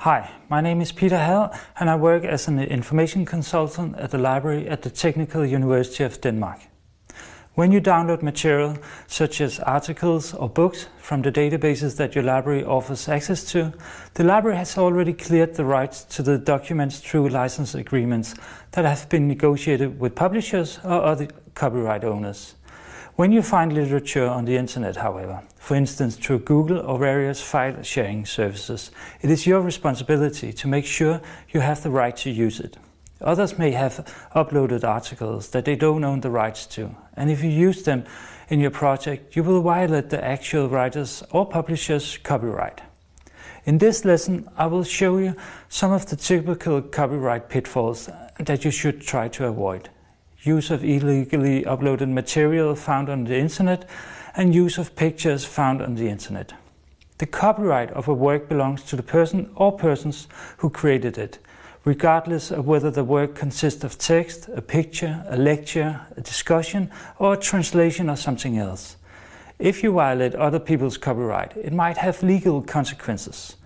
Hi, my name is Peter Hald and I work as an information consultant at the library at the Technical University of Denmark. When you download material such as articles or books from the databases that your library offers access to, the library has already cleared the rights to the documents through license agreements that have been negotiated with publishers or other copyright owners. When you find literature on the internet, however, for instance through Google or various file sharing services, it is your responsibility to make sure you have the right to use it. Others may have uploaded articles that they don't own the rights to, and if you use them in your project, you will violate the actual writer's or publisher's copyright. In this lesson, I will show you some of the typical copyright pitfalls that you should try to avoid. Use of illegally uploaded material found on the internet and use of pictures found on the internet. The copyright of a work belongs to the person or persons who created it, regardless of whether the work consists of text, a picture, a lecture, a discussion, or a translation or something else. If you violate other people's copyright, it might have legal consequences.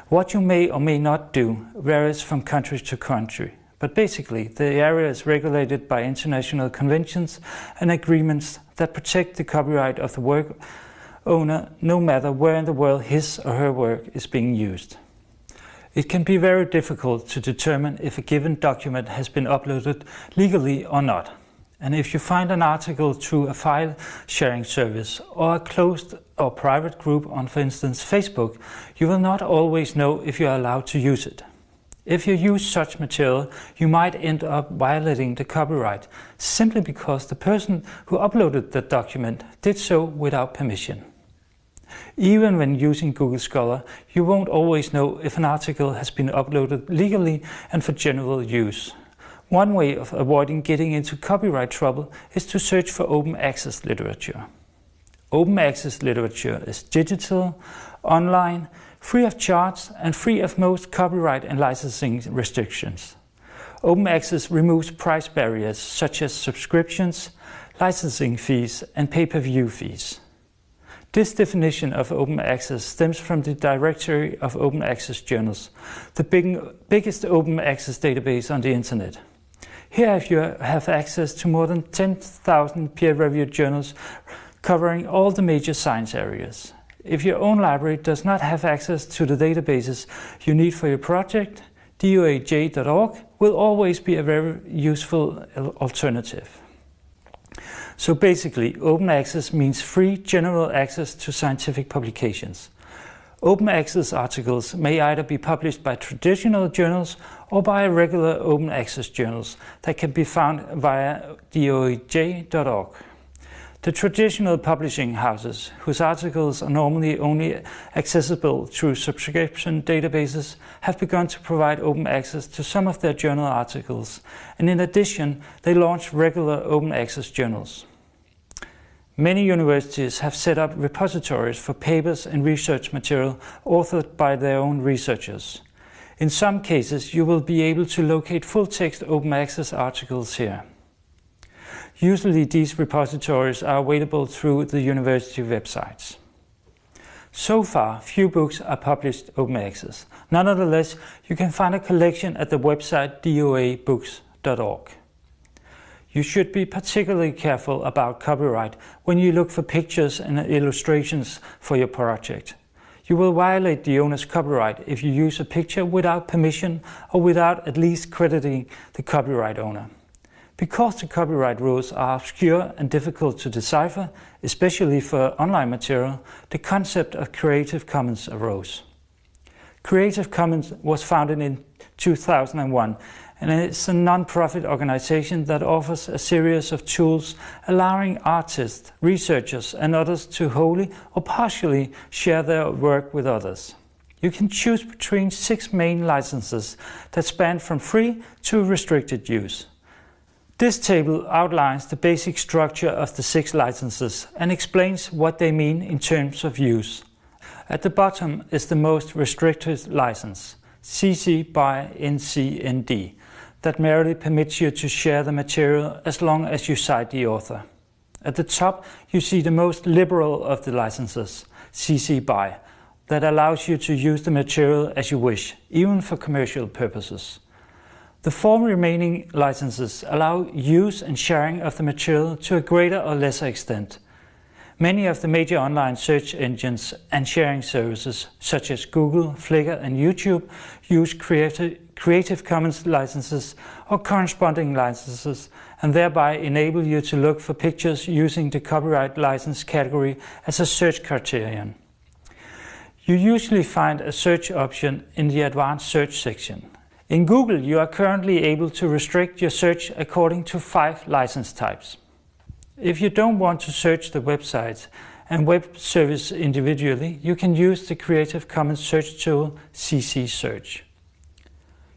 What you may or may not do varies from country to country. But basically, the area is regulated by international conventions and agreements that protect the copyright of the work owner no matter where in the world his or her work is being used. It can be very difficult to determine if a given document has been uploaded legally or not. And if you find an article through a file sharing service or a closed or private group on, for instance, Facebook, you will not always know if you are allowed to use it. If you use such material, you might end up violating the copyright simply because the person who uploaded the document did so without permission. Even when using Google Scholar, you won't always know if an article has been uploaded legally and for general use. One way of avoiding getting into copyright trouble is to search for open access literature. Open access literature is digital, online, free of charge and free of most copyright and licensing restrictions. Open access removes price barriers such as subscriptions, licensing fees and pay-per-view fees. This definition of open access stems from the Directory of Open Access Journals, the biggest open access database on the internet. Here you have access to more than 10,000 peer-reviewed journals covering all the major science areas. If your own library does not have access to the databases you need for your project, doaj.org will always be a very useful alternative. So basically, open access means free general access to scientific publications. Open access articles may either be published by traditional journals or by regular open access journals that can be found via doaj.org. The traditional publishing houses, whose articles are normally only accessible through subscription databases, have begun to provide open access to some of their journal articles, and in addition, they launch regular open access journals. Many universities have set up repositories for papers and research material authored by their own researchers. In some cases, you will be able to locate full-text open access articles here. Usually these repositories are available through the university websites. So far, few books are published open access. Nonetheless, you can find a collection at the website doabooks.org. You should be particularly careful about copyright when you look for pictures and illustrations for your project. You will violate the owner's copyright if you use a picture without permission or without at least crediting the copyright owner. Because the copyright rules are obscure and difficult to decipher, especially for online material, the concept of Creative Commons arose. Creative Commons was founded in 2001 and it's a non-profit organization that offers a series of tools allowing artists, researchers and others to wholly or partially share their work with others. You can choose between 6 main licenses that span from free to restricted use. This table outlines the basic structure of the 6 licenses and explains what they mean in terms of use. At the bottom is the most restricted license, CC by NCND, that merely permits you to share the material as long as you cite the author. At the top, you see the most liberal of the licenses, CC BY, that allows you to use the material as you wish, even for commercial purposes. The 4 remaining licenses allow use and sharing of the material to a greater or lesser extent. Many of the major online search engines and sharing services, such as Google, Flickr and YouTube, use Creative Commons licenses or corresponding licenses, and thereby enable you to look for pictures using the copyright license category as a search criterion. You usually find a search option in the advanced search section. In Google, you are currently able to restrict your search according to 5 license types. If you don't want to search the websites and web service individually, you can use the Creative Commons search tool CC Search.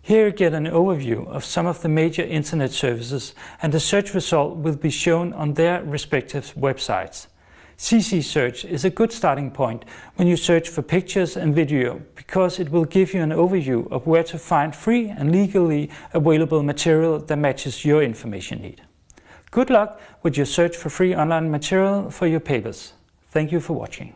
Here you get an overview of some of the major internet services, and the search result will be shown on their respective websites. CC Search is a good starting point when you search for pictures and video, because it will give you an overview of where to find free and legally available material that matches your information need. Good luck with your search for free online material for your papers. Thank you for watching.